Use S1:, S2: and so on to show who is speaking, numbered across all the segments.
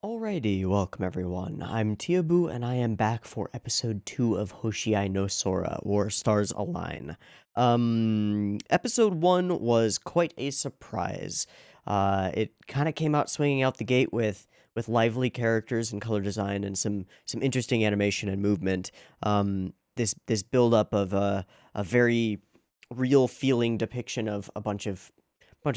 S1: Alrighty, welcome everyone. I'm Teeaboo, and I am back for episode 2 of Hoshiai no Sora, or Stars Align. Episode 1 was quite a surprise. It kind of came out swinging out the gate with lively characters and color design and some interesting animation and movement. This build up of a very real feeling depiction of a bunch of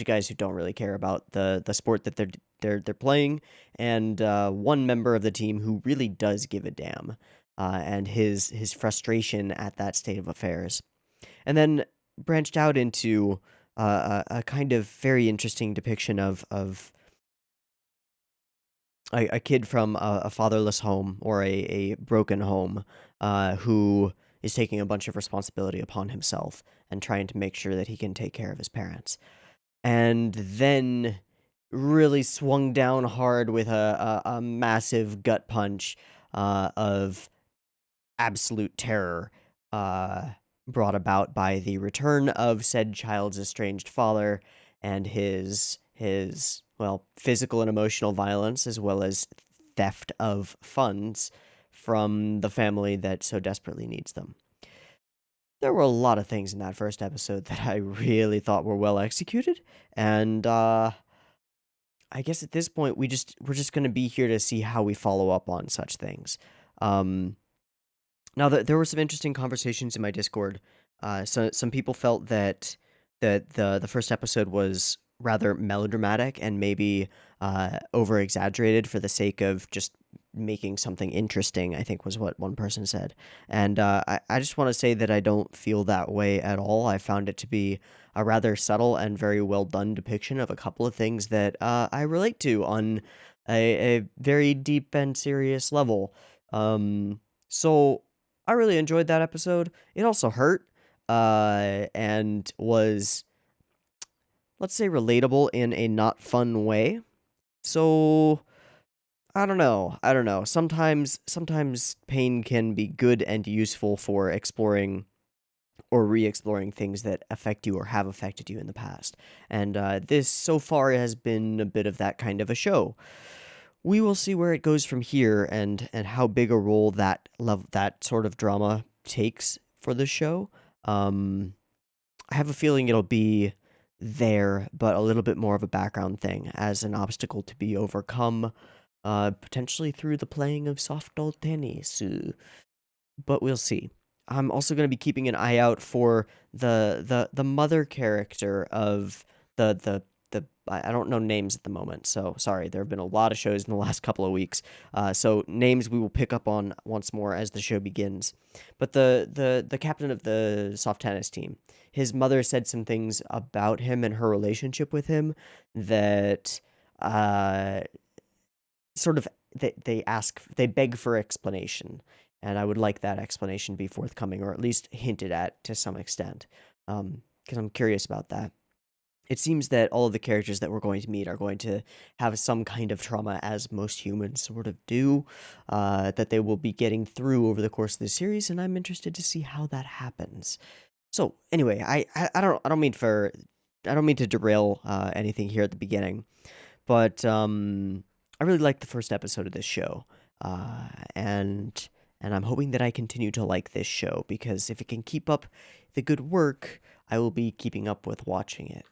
S1: guys who don't really care about the sport that they're playing, and one member of the team who really does give a damn, and his frustration at that state of affairs, and then branched out into a kind of very interesting depiction of a kid from a fatherless home or a broken home, who is taking a bunch of responsibility upon himself and trying to make sure that he can take care of his parents, and then really swung down hard with a massive gut punch of absolute terror, uh, brought about by the return of said child's estranged father and his well, physical and emotional violence, as well as theft of funds from the family that so desperately needs them. There were a lot of things in that first episode that I really thought were well executed, and I guess at this point we're just going to be here to see how we follow up on such things. Um, Now that there were some interesting conversations in my Discord. So some people felt that the first episode was rather melodramatic and maybe over exaggerated for the sake of just making something interesting, I think was what one person said. And I just want to say that I don't feel that way at all. I found it to be a rather subtle and very well done depiction of a couple of things that I relate to on a very deep and serious level. So I really enjoyed that episode. It also hurt, and was, let's say, relatable in a not fun way. So I don't know. I don't know. Sometimes pain can be good and useful for exploring or re-exploring things that affect you or have affected you in the past. And this so far has been a bit of that kind of a show. We will see where it goes from here, and how big a role that sort of drama takes for the show. Um, I have a feeling it'll be there, but a little bit more of a background thing as an obstacle to be overcome, potentially through the playing of softball tennis. But we'll see. I'm also going to be keeping an eye out for the mother character of the I don't know names at the moment, so sorry. There have been a lot of shows in the last couple of weeks, so names we will pick up on once more as the show begins. But the captain of the soft tennis team, his mother said some things about him and her relationship with him that uh sort of they beg for explanation, and I would like that explanation to be forthcoming, or at least hinted at to some extent, because I'm curious about that. It seems that all of the characters that we're going to meet are going to have some kind of trauma, as most humans sort of do, that they will be getting through over the course of the series, and I'm interested to see how that happens. So anyway, I don't mean to derail anything here at the beginning, but I really liked the first episode of this show, uh, and and I'm hoping that I continue to like this show, because if it can keep up the good work, I will be keeping up with watching it.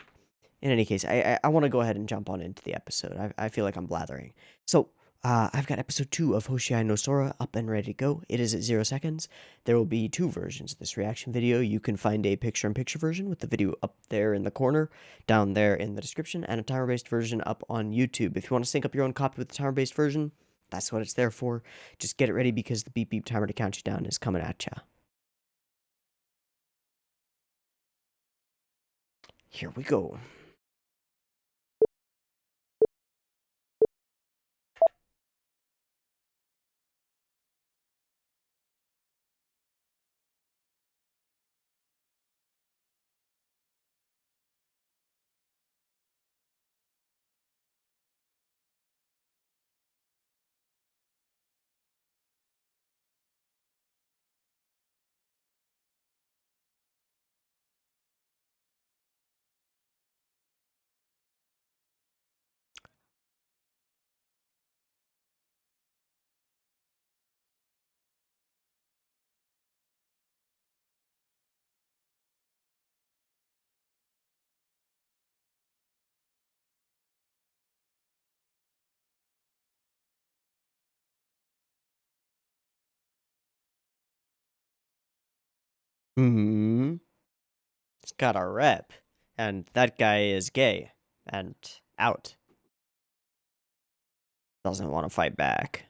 S1: In any case, I want to go ahead and jump on into the episode. I feel like I'm blathering. So, I've got episode 2 of Hoshiai no Sora up and ready to go. It is at 0 seconds. There will be two versions of this reaction video. You can find a picture-in-picture version with the video up there in the corner, down there in the description, and a timer-based version up on YouTube. If you want to sync up your own copy with the timer-based version, that's what it's there for. Just get it ready, because the beep beep timer to count you down is coming at ya. Here we go. Hmm. It's got a rep. And that guy is gay. And out. Doesn't want to fight back.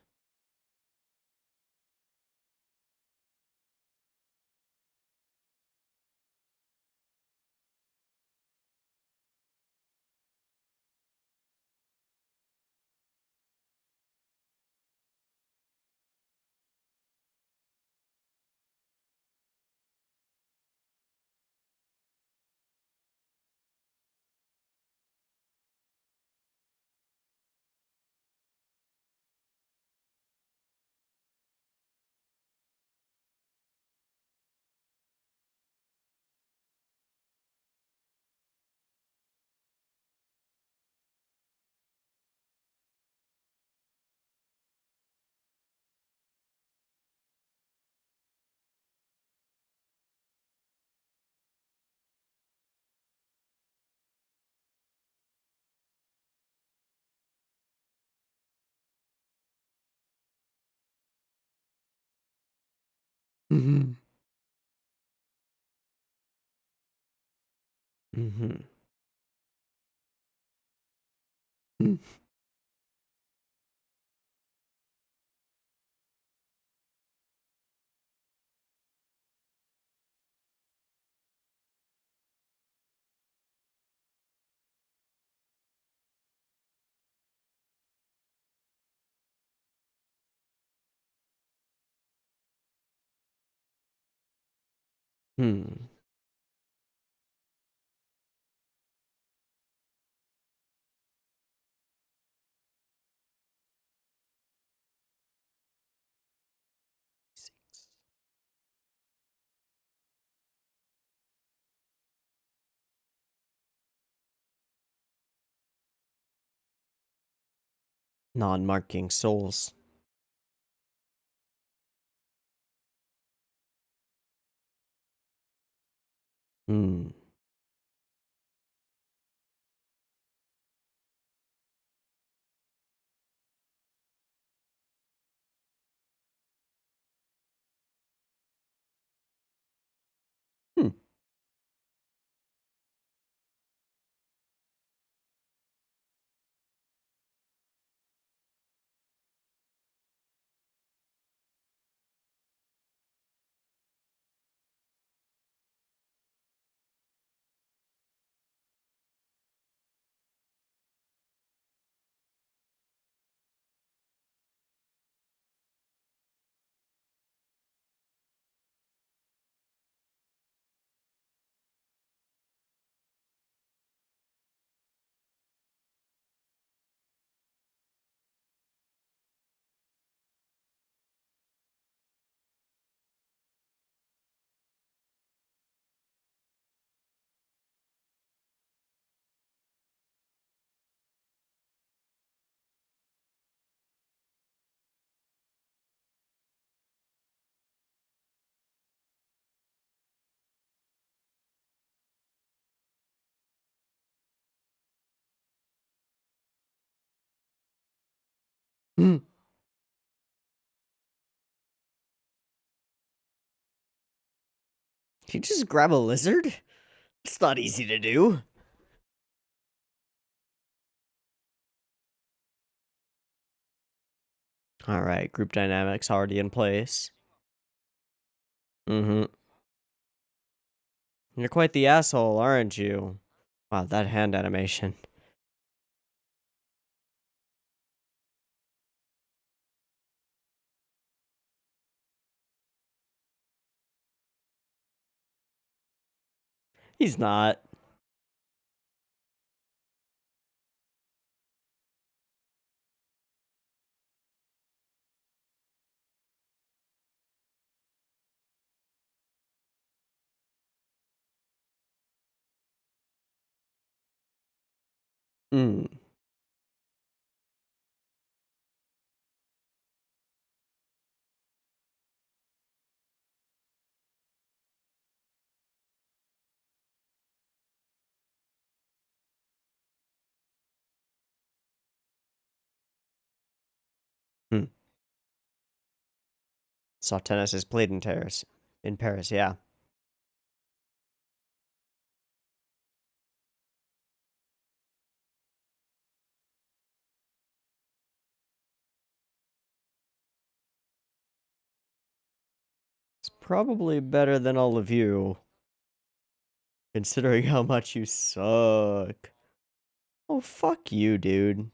S1: Hmm. Hmm. Hmm. Non-marking souls. Hmm. Hmm. Hmm. You just grab a lizard? It's not easy to do. All right, group dynamics already in place. Mm-hmm. You're quite the asshole, aren't you? Wow, that hand animation. He's not. Hmm. Hmm. Saw tennis is played in Paris. In Paris, yeah. probably better than all of you, considering how much you suck. Oh, fuck you, dude.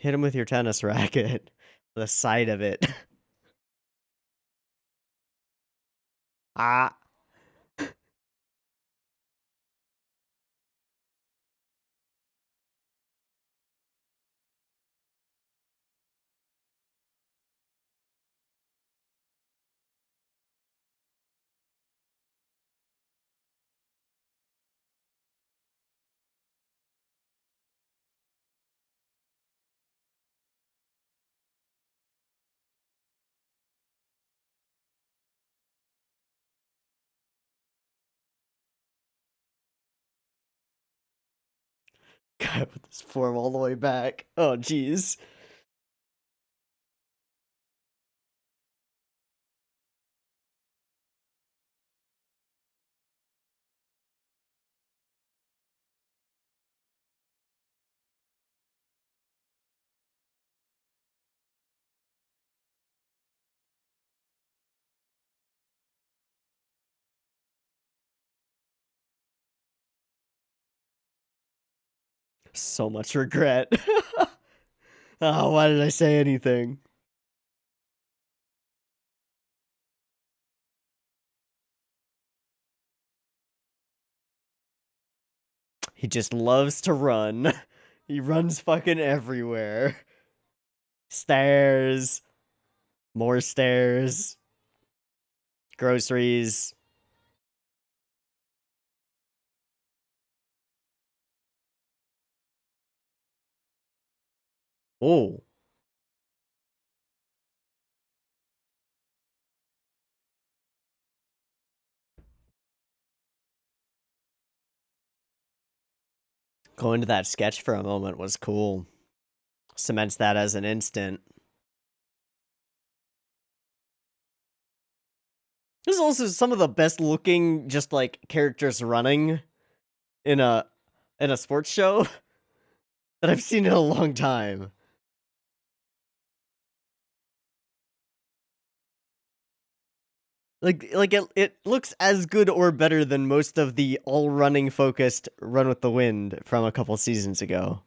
S1: Hit him with your tennis racket. The side of it. Ah. Gotta put this form all the way back. Oh, jeez. So much regret. Oh, why did I say anything? He just loves to run. He runs fucking everywhere. Stairs. More stairs. Groceries. Oh. Going to that sketch for a moment was cool. Cements that as an instant. This is also some of the best looking just like characters running in a sports show that I've seen in a long time. Like it looks as good or better than most of the all running focused Run with the Wind from a couple seasons ago.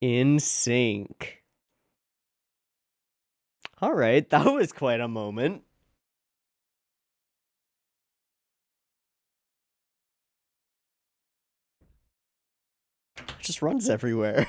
S1: In sync. All right, that was quite a moment. Just runs everywhere.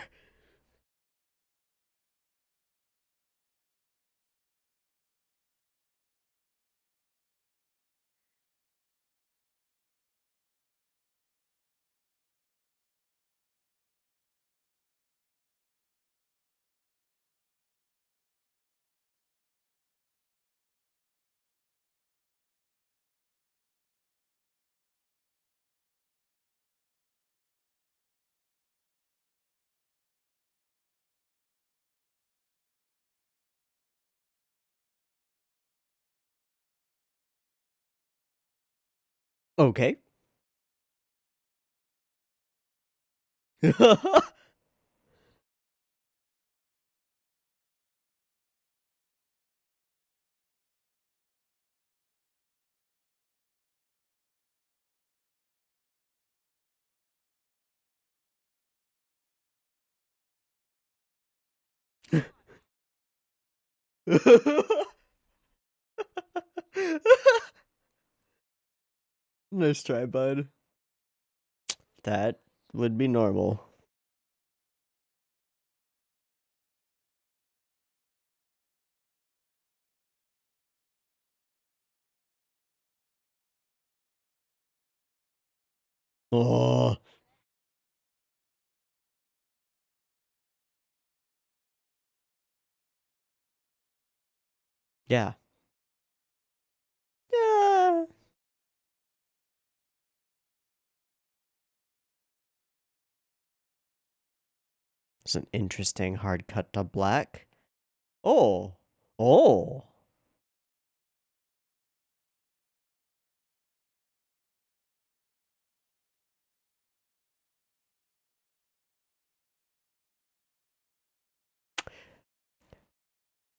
S1: Okay. Nice try, bud. That would be normal. Oh. Yeah. Yeah. It's an interesting hard cut to black. Oh. Oh.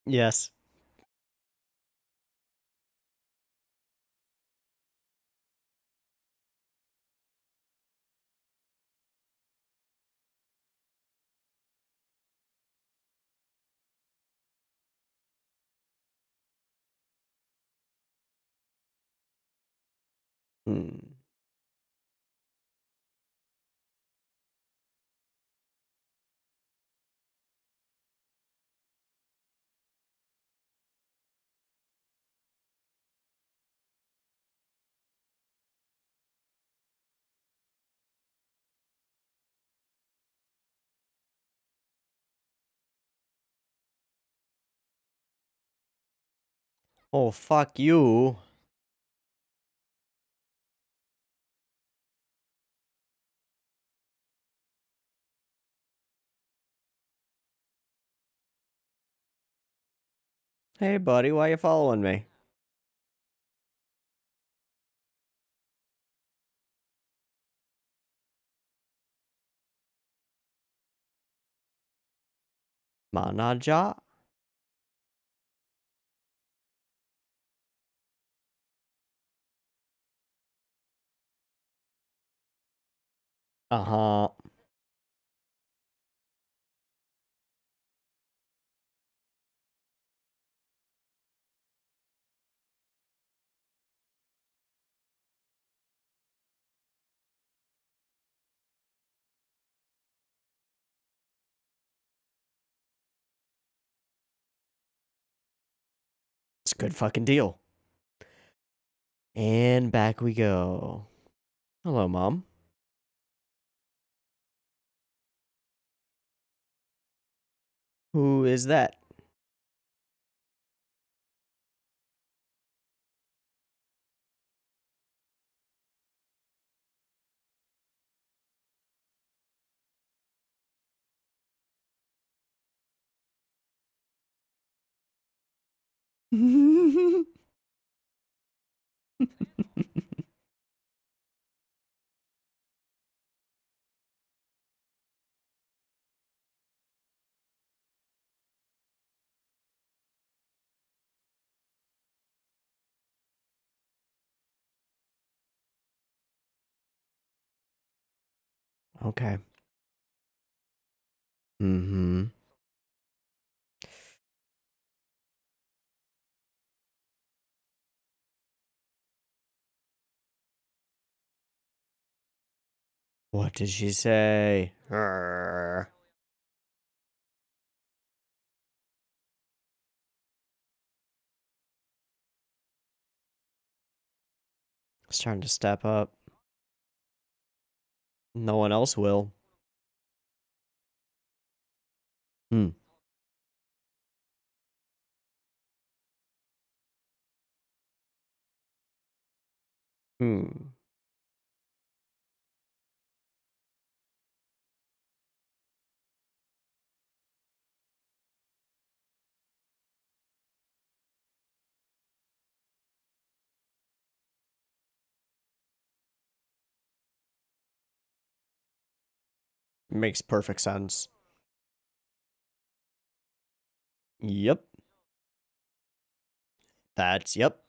S1: Yes. Hmm. Oh, fuck you. Hey, buddy, why you following me? Manaja? Uh-huh. It's a good fucking deal. And back we go. Hello, Mom. Who is that? Okay. Mm-hmm. What did she say? Arr. It's trying to step up. No one else will. Hmm. Hmm. Makes perfect sense. Yep. Yep.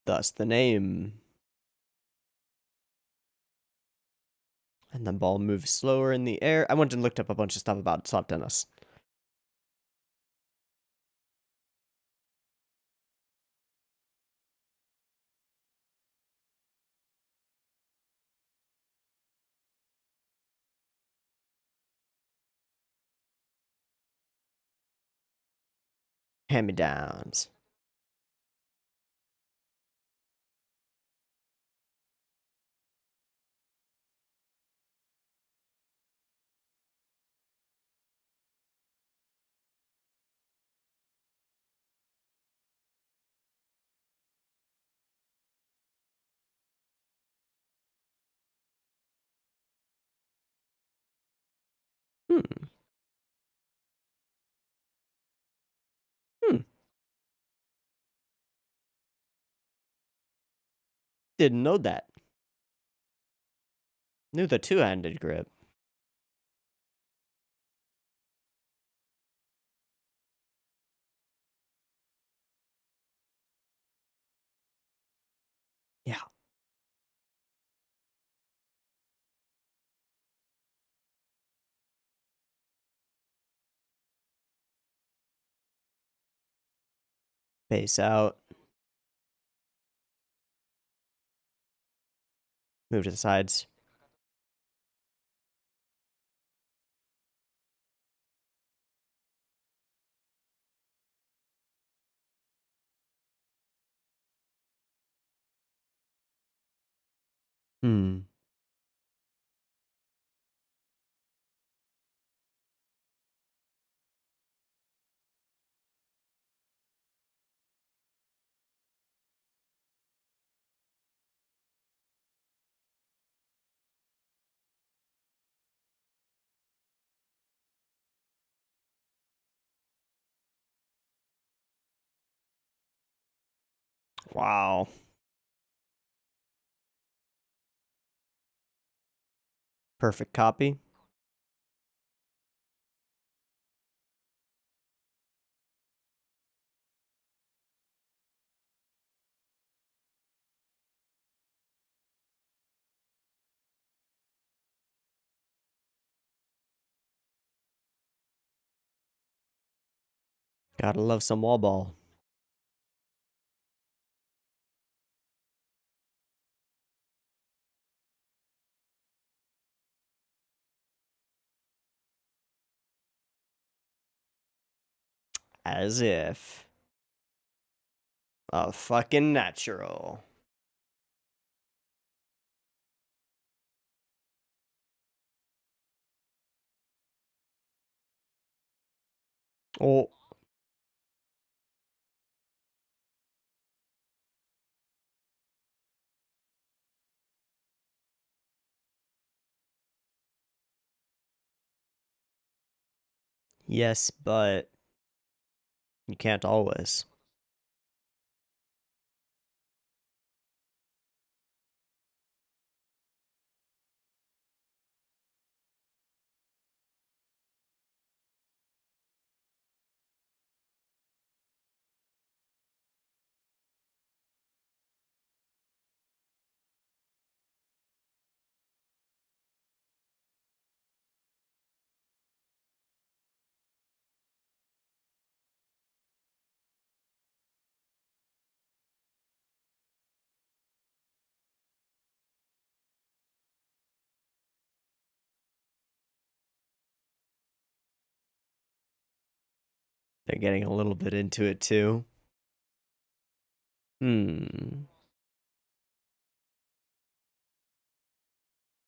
S1: Thus the name. And the ball moves slower in the air. I went and looked up a bunch of stuff about soft tennis. Hand-me-downs. Hmm. Hmm. Didn't know that. Knew the two-handed grip. Yeah. Face out. Move to the sides. Hmm. Wow. Perfect copy. Gotta love some wall ball. As if. A fucking natural. Oh. Yes, but you can't always. They're getting a little bit into it too. Hmm.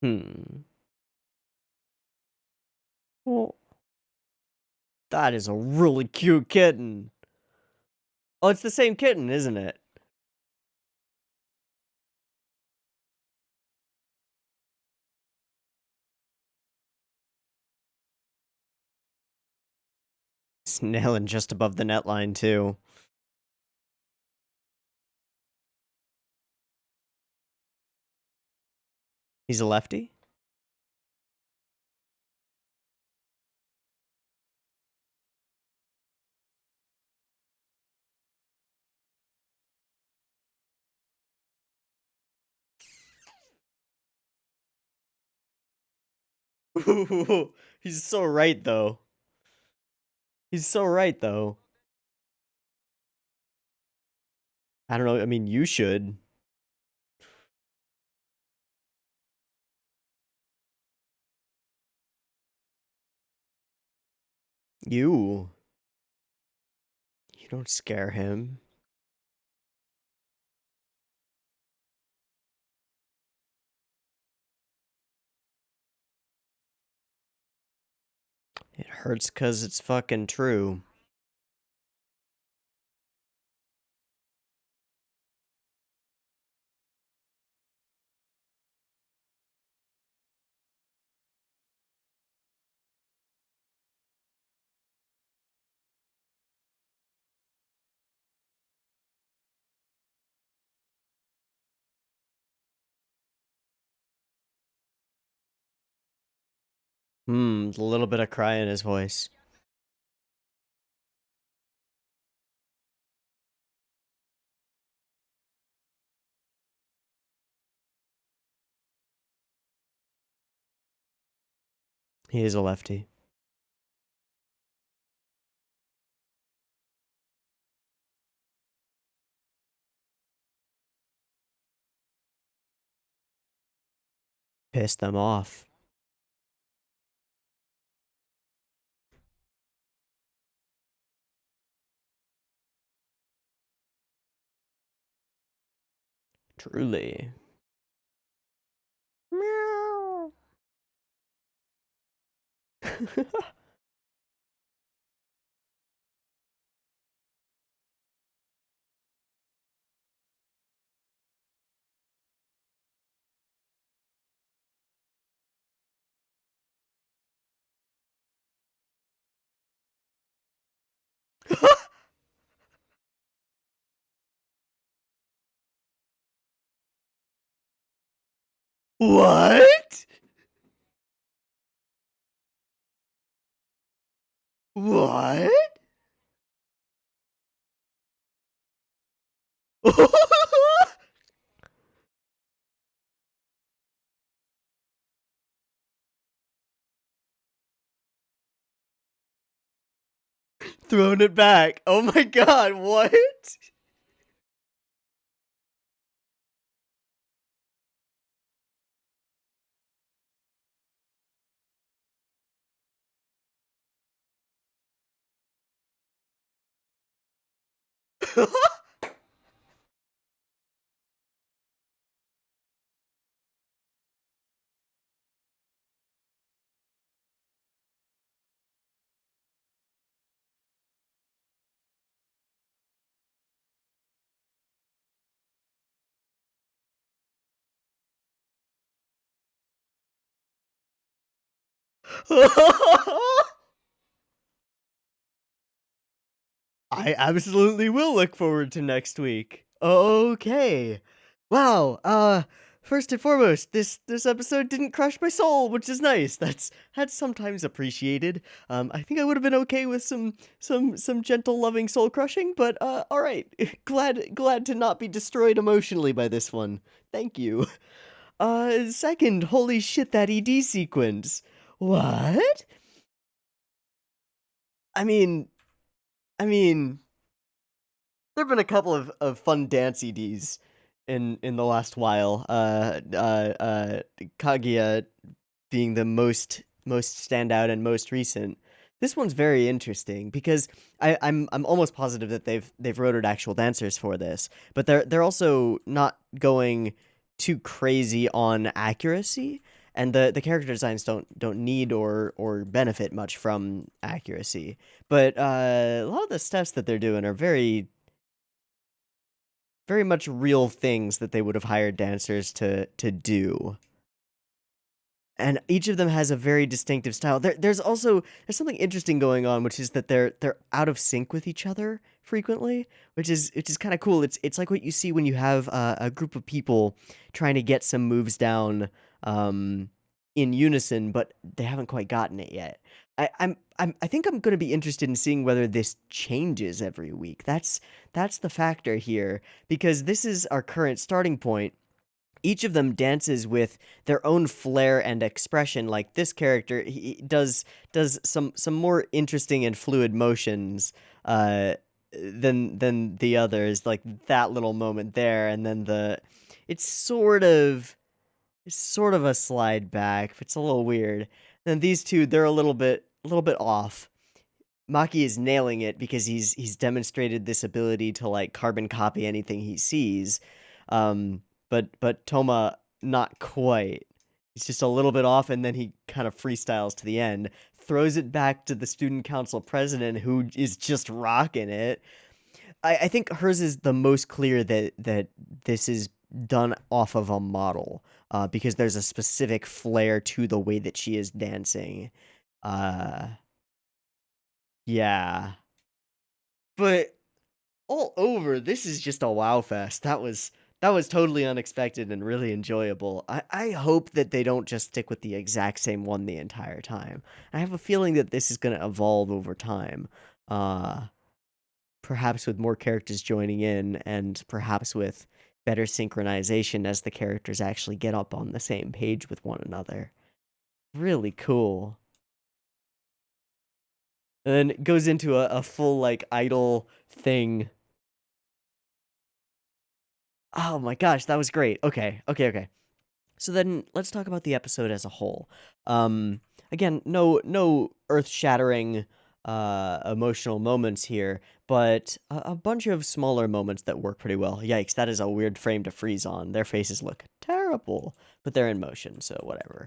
S1: Hmm. Well, that is a really cute kitten. Oh, it's the same kitten, isn't it? It's nailing just above the net line too. He's a lefty? He's so right though. He's so right though. I don't know, I mean you should. You Don't scare him. It hurts because it's fucking true. A little bit of cry in his voice. He is a lefty. Piss them off. Truly. Meow. What? What? Throwing it back. Oh my god, what? I absolutely will look forward to next week. Okay. Wow. First and foremost, this episode didn't crush my soul, which is nice. That's sometimes appreciated. I think I would have been okay with some gentle, loving soul crushing, but all right. Glad to not be destroyed emotionally by this one. Thank you. Second, holy shit, that ED sequence. What? I mean, I mean, there've been a couple of fun dance EDs in the last while. Kaguya being the most standout and most recent. This one's very interesting because I'm almost positive that they've rotoed actual dancers for this, but they're also not going too crazy on accuracy, and the character designs don't need or benefit much from accuracy. But a lot of the steps that they're doing are very much real things that they would have hired dancers to do. And each of them has a very distinctive style. There's something interesting going on, which is that they're out of sync with each other frequently, which is kind of cool. It's like what you see when you have a group of people trying to get some moves down in unison, but they haven't quite gotten it yet. I think I'm going to be interested in seeing whether this changes every week. That's the factor here, because this is our current starting point. Each of them dances with their own flair and expression. Like this character, he does some more interesting and fluid motions than the others. Like that little moment there, and then it's sort of a slide back. It's a little weird. Then these two, they're a little bit off. Maki is nailing it because he's demonstrated this ability to like carbon copy anything he sees. But Toma not quite. He's just a little bit off, and then he kind of freestyles to the end, throws it back to the student council president, who is just rocking it. I think hers is the most clear that this is done off of a model, because there's a specific flair to the way that she is dancing. Uh, yeah. But all over, this is just a wow fest. That was totally unexpected and really enjoyable. I hope that they don't just stick with the exact same one the entire time. I have a feeling that this is going to evolve over time. Uh, Perhaps with more characters joining in, and perhaps with better synchronization as the characters actually get up on the same page with one another. Really cool. And then it goes into a full like idol thing. Oh my gosh, that was great. Okay. So then let's talk about the episode as a whole. Um, Again, no earth-shattering emotional moments here, but a bunch of smaller moments that work pretty well. Yikes, that is a weird frame to freeze on. Their faces look terrible, but they're in motion, so whatever.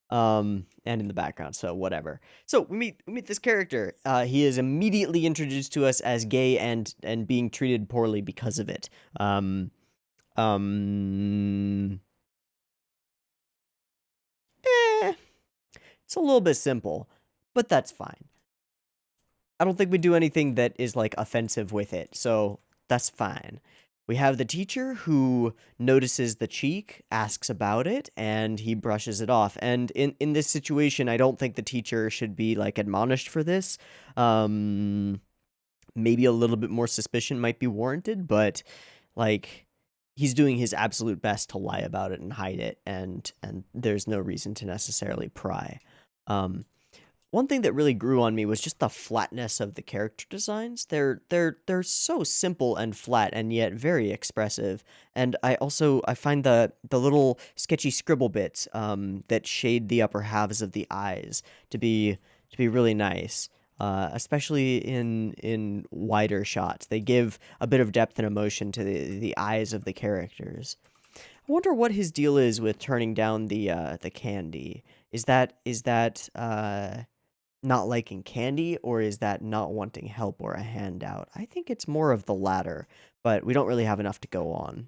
S1: And in the background, so whatever. So we meet this character. He is immediately introduced to us as gay and being treated poorly because of it. Um, eh, it's a little bit simple, but that's fine. I don't think we do anything that is like offensive with it, so that's fine. We have the teacher who notices the cheek, asks about it, and he brushes it off. And in this situation, I don't think the teacher should be like admonished for this. Um, Maybe a little bit more suspicion might be warranted, but like he's doing his absolute best to lie about it and hide it, and there's no reason to necessarily pry. Um, One thing that really grew on me was just the flatness of the character designs. They're so simple and flat and yet very expressive. And I find the little sketchy scribble bits that shade the upper halves of the eyes to be really nice. Especially in wider shots, they give a bit of depth and emotion to the eyes of the characters. I wonder what his deal is with turning down the candy. Is that not liking candy, or is that not wanting help or a handout? I think it's more of the latter, but we don't really have enough to go on.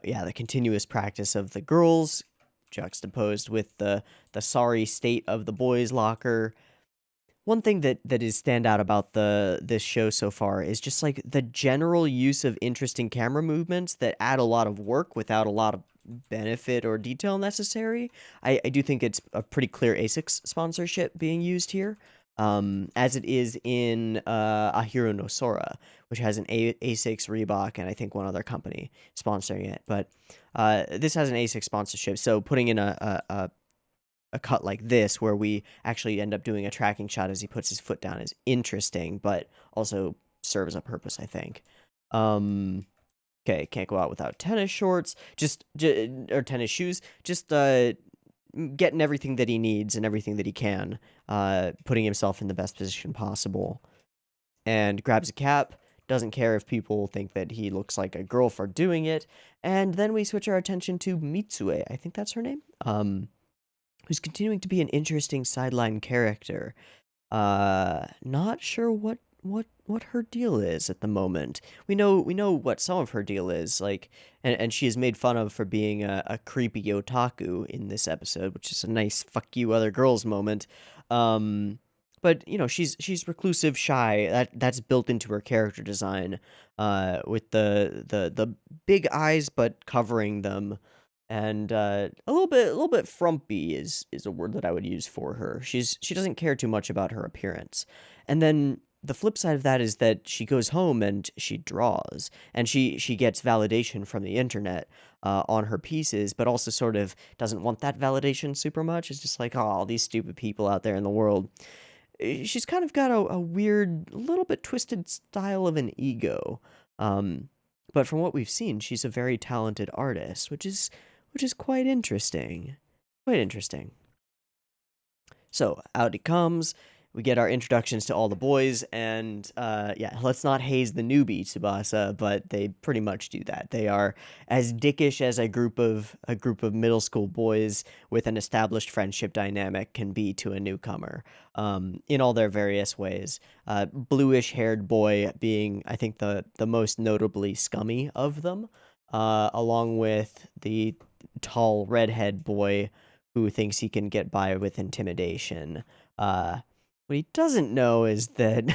S1: Yeah, the continuous practice of the girls juxtaposed with the sorry state of the boys' locker. One thing that is stand out about this show so far is just like the general use of interesting camera movements that add a lot of work without a lot of benefit or detail necessary. I do think it's a pretty clear ASICS sponsorship being used here, as it is in Ahiru no Sora, which has an ASICS, Reebok, and I think one other company sponsoring it. But this has an ASICS sponsorship, so putting in a cut like this where we actually end up doing a tracking shot as he puts his foot down is interesting, but also serves a purpose, I think. Um, okay, can't go out without tennis shorts, or tennis shoes. Just getting everything that he needs and everything that he can, putting himself in the best position possible. And grabs a cap. Doesn't care if people think that he looks like a girl for doing it. And then we switch our attention to Mitsue. I think that's her name. Who's continuing to be an interesting sideline character. Not sure what her deal is at the moment. We know what some of her deal is, like, and she is made fun of for being a creepy otaku in this episode, which is a nice "fuck you other girls" moment. But she's reclusive, shy. That's built into her character design. With the big eyes, but covering them, and a little bit frumpy is a word that I would use for her. She doesn't care too much about her appearance. And then the flip side of that is that she goes home and she draws, and she gets validation from the internet on her pieces, but also sort of doesn't want that validation super much. It's just like, oh, all these stupid people out there in the world. She's kind of got a weird, little bit twisted style of an ego. Um, but from what we've seen, she's a very talented artist, which is quite interesting. Quite interesting. So out he comes. we get our introductions to all the boys, and yeah, let's not haze the newbie Tsubasa, but they pretty much do that. They are as dickish as a group of middle school boys with an established friendship dynamic can be to a newcomer, in all their various ways. Bluish haired boy being, I think, the most notably scummy of them, along with the tall redhead boy who thinks he can get by with intimidation. What he doesn't know is that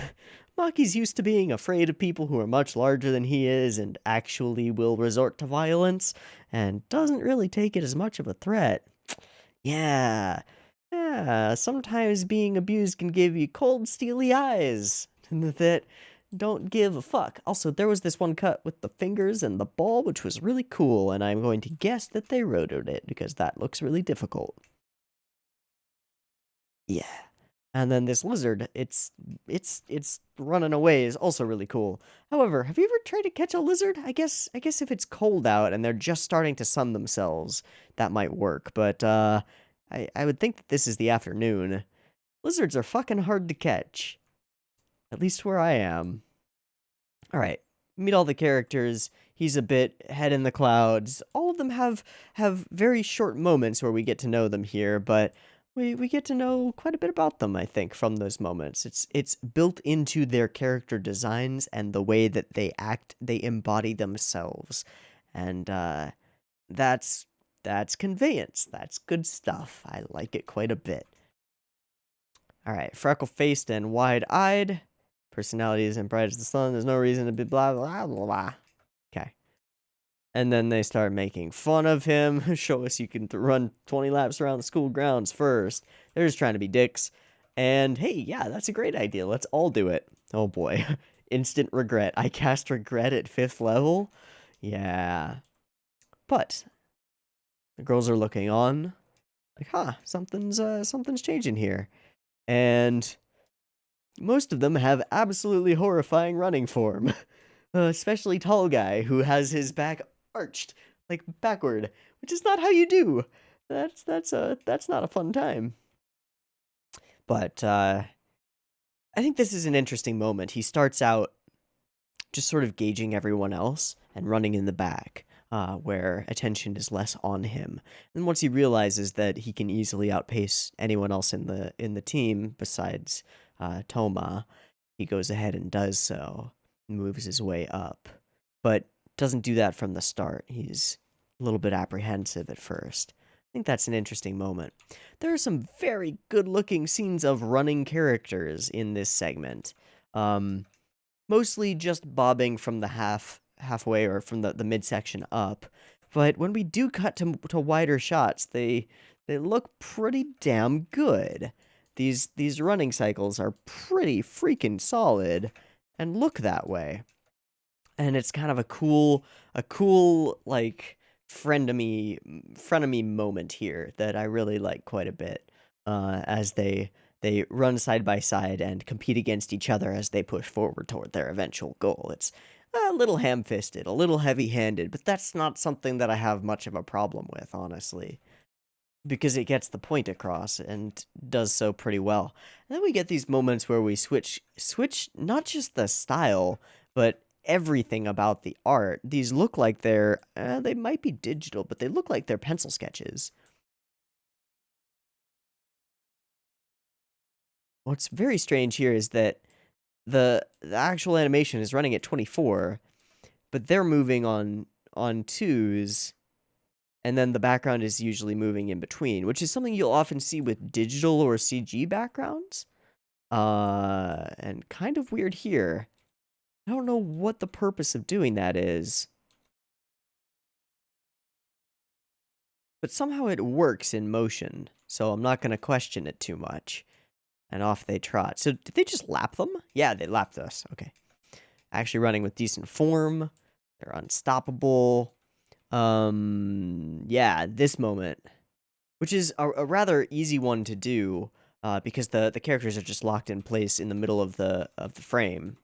S1: Maki's used to being afraid of people who are much larger than he is and actually will resort to violence, and doesn't really take it as much of a threat. Yeah, sometimes being abused can give you cold, steely eyes that don't give a fuck. Also, there was this one cut with the fingers and the ball, which was really cool, and I'm going to guess that they rotoed it, because that looks really difficult. Yeah. And then this lizard, it's running away is also really cool. However, have you ever tried to catch a lizard? I guess if it's cold out and they're just starting to sun themselves, that might work. But I would think that this is the afternoon. Lizards are fucking hard to catch. At least where I am. All right. Meet all the characters. He's a bit head in the clouds. All of them have very short moments where we get to know them here, but we get to know quite a bit about them, I think, from those moments. It's built into their character designs and the way that they act, they embody themselves. And that's conveyance. That's good stuff. I like it quite a bit. All right, freckle-faced and wide-eyed. Personality isn't bright as the sun. There's no reason to be blah, blah, blah, blah. Okay. And then they start making fun of him. Show us you can run 20 laps around the school grounds first. They're just trying to be dicks. And hey, yeah, that's a great idea. Let's all do it. Oh boy. Instant regret. I cast regret at 5th level? Yeah. But the girls are looking on. Like, huh, something's changing here. And most of them have absolutely horrifying running form. Especially tall guy who has his back arched, like backward, which is not how you do. That's not a fun time. But I think this is an interesting moment. He starts out just sort of gauging everyone else and running in the back, where attention is less on him. And once he realizes that he can easily outpace anyone else in the team besides Toma, he goes ahead and does so, moves his way up, but doesn't do that from the start. He's a little bit apprehensive at first. I think that's an interesting moment. There are some very good-looking scenes of running characters in this segment. Mostly just bobbing from the halfway or from the midsection up. But when we do cut to wider shots, they look pretty damn good. These running cycles are pretty freaking solid and look that way. And it's kind of a cool like frenemy moment here that I really like quite a bit, as they run side by side and compete against each other as they push forward toward their eventual goal. It's a little ham-fisted, a little heavy-handed, but that's not something that I have much of a problem with, honestly, because it gets the point across and does so pretty well. And then we get these moments where we switch not just the style, but everything about the art. These look like they might be digital, but they look like they're pencil sketches. What's very strange here is that the actual animation is running at 24, but they're moving on 2s, and then the background is usually moving in between, which is something you'll often see with digital or CG backgrounds. And kind of weird here. I don't know what the purpose of doing that is, but somehow it works in motion, so I'm not going to question it too much. And off they trot. So did they just lap them? Yeah, they lapped us. Okay. Actually running with decent form. They're unstoppable. Yeah, this moment, which is a rather easy one to do, because the characters are just locked in place in the middle of the frame,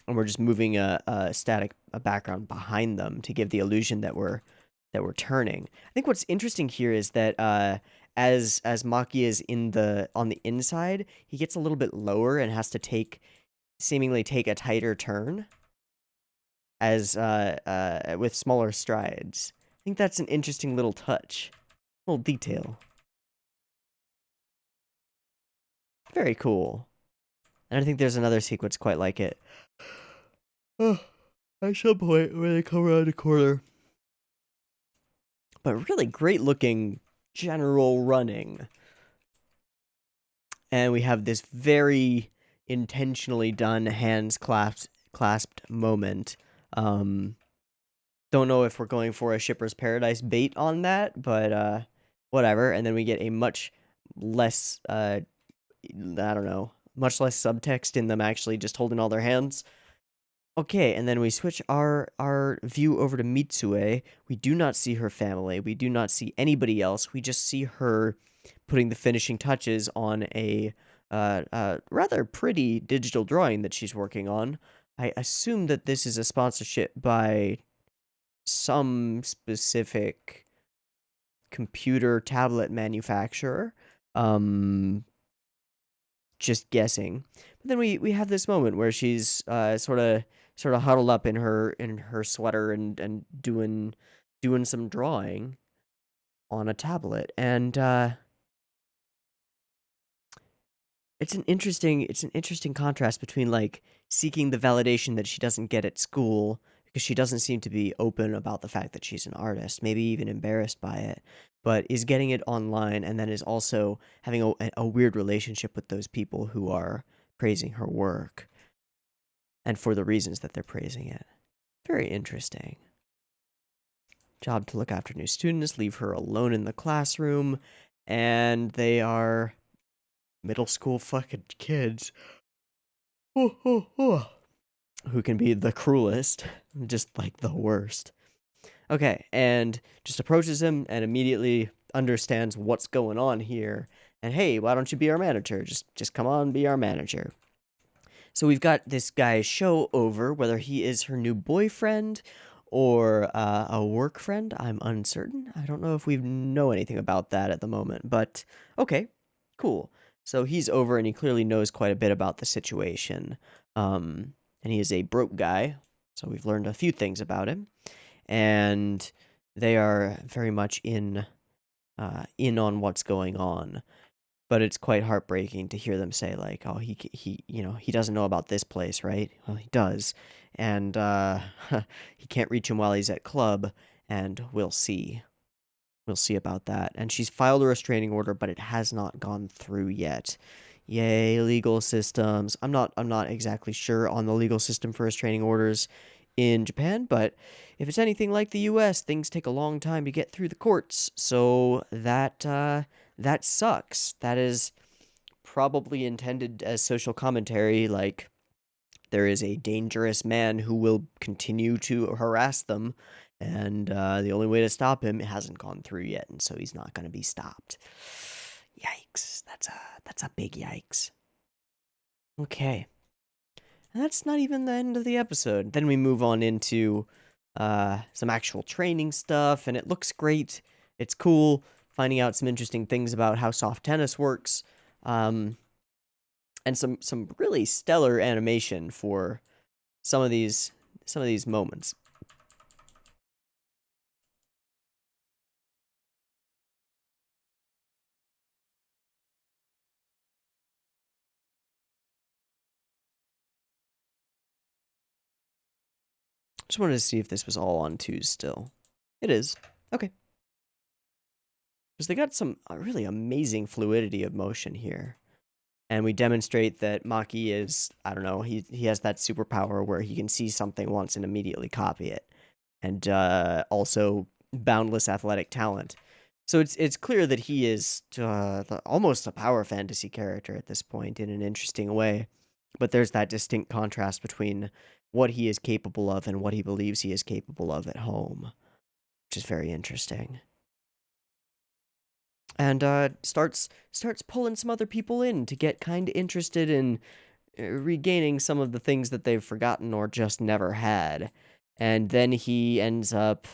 S1: and we're just moving a static background behind them to give the illusion that we're turning. I think what's interesting here is that as Maki is on the inside, he gets a little bit lower and has to seemingly take a tighter turn as with smaller strides. I think that's an interesting little touch, little detail. Very cool. And I think there's another sequence quite like it. Oh, at some point when they come around the corner. But really great looking general running. And we have this very intentionally done hands clasped moment. Don't know if we're going for a Shipper's Paradise bait on that, but whatever. And then we get a much less, I don't know, much less subtext in them actually just holding all their hands. Okay, and then we switch our view over to Mitsue. We do not see her family. We do not see anybody else. We just see her putting the finishing touches on a rather pretty digital drawing that she's working on. I assume that this is a sponsorship by some specific computer tablet manufacturer. Just guessing. But then we have this moment where she's sort of huddled up in her sweater and doing some drawing on a tablet, and it's an interesting contrast between like seeking the validation that she doesn't get at school because she doesn't seem to be open about the fact that she's an artist, maybe even embarrassed by it, but is getting it online, and then is also having a weird relationship with those people who are praising her work and for the reasons that they're praising it. Very interesting. Job to look after new students, leave her alone in the classroom, and they are middle school fucking kids who can be the cruelest, just like the worst. Okay, and just approaches him and immediately understands what's going on here. And hey, why don't you be our manager? Just come on, be our manager. So we've got this guy show over, whether he is her new boyfriend or a work friend. I'm uncertain. I don't know if we know anything about that at the moment, but okay, cool. So he's over and he clearly knows quite a bit about the situation. And he is a broke guy, so we've learned a few things about him. And they are very much in on what's going on. But it's quite heartbreaking to hear them say like, "Oh, he doesn't know about this place, right?" Well, he does, and he can't reach him while he's at club, and we'll see. We'll see about that. And she's filed a restraining order, but it has not gone through yet. Yay, legal systems. I'm not exactly sure on the legal system for restraining orders in Japan, but if it's anything like the US, things take a long time to get through the courts. So that sucks. That is probably intended as social commentary, like there is a dangerous man who will continue to harass them, and the only way to stop him hasn't gone through yet, and so he's not going to be stopped. Yikes. That's a big yikes. Okay. And that's not even the end of the episode. Then we move on into some actual training stuff, and it looks great. It's cool. Finding out some interesting things about how soft tennis works, and some really stellar animation for some of these moments. Just wanted to see if this was all on twos still. It is. Okay. Because they got some really amazing fluidity of motion here. And we demonstrate that Maki is, I don't know, he has that superpower where he can see something once and immediately copy it. And also boundless athletic talent. So it's clear that he is almost a power fantasy character at this point in an interesting way. But there's that distinct contrast between what he is capable of and what he believes he is capable of at home, which is very interesting. And starts pulling some other people in to get kind of interested in regaining some of the things that they've forgotten or just never had. And then he ends up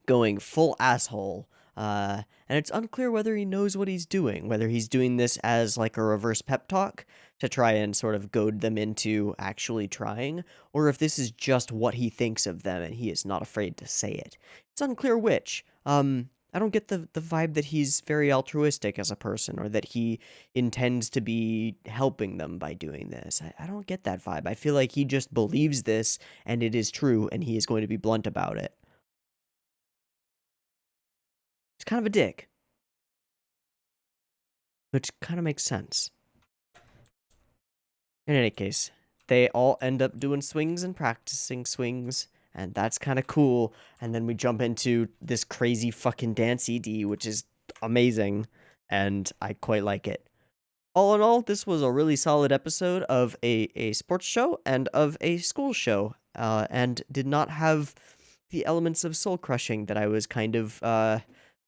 S1: going full asshole And it's unclear whether he knows what he's doing, whether he's doing this as like a reverse pep talk to try and sort of goad them into actually trying, or if this is just what he thinks of them and he is not afraid to say it. It's unclear which. I don't get the vibe that he's very altruistic as a person or that he intends to be helping them by doing this. I don't get that vibe. I feel like he just believes this and it is true and he is going to be blunt about it. He's kind of a dick, which kind of makes sense. In any case, they all end up doing swings and practicing swings, and that's kind of cool. And then we jump into this crazy fucking dance ED, which is amazing, and I quite like it. All in all, this was a really solid episode of a sports show and of a school show, and did not have the elements of soul crushing that I was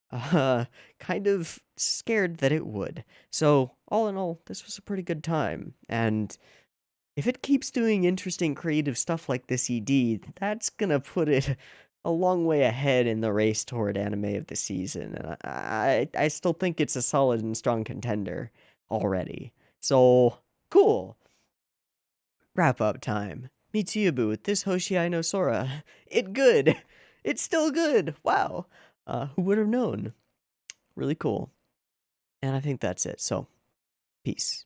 S1: uh, kind of scared that it would. So, all in all, this was a pretty good time, and if it keeps doing interesting creative stuff like this ED, that's gonna put it a long way ahead in the race toward anime of the season. And I still think it's a solid and strong contender already. So, cool. Wrap up time. Me Teeaboo with this Hoshiai no Sora. It good. It's still good. Wow. Who would have known? Really cool. And I think that's it. So, peace.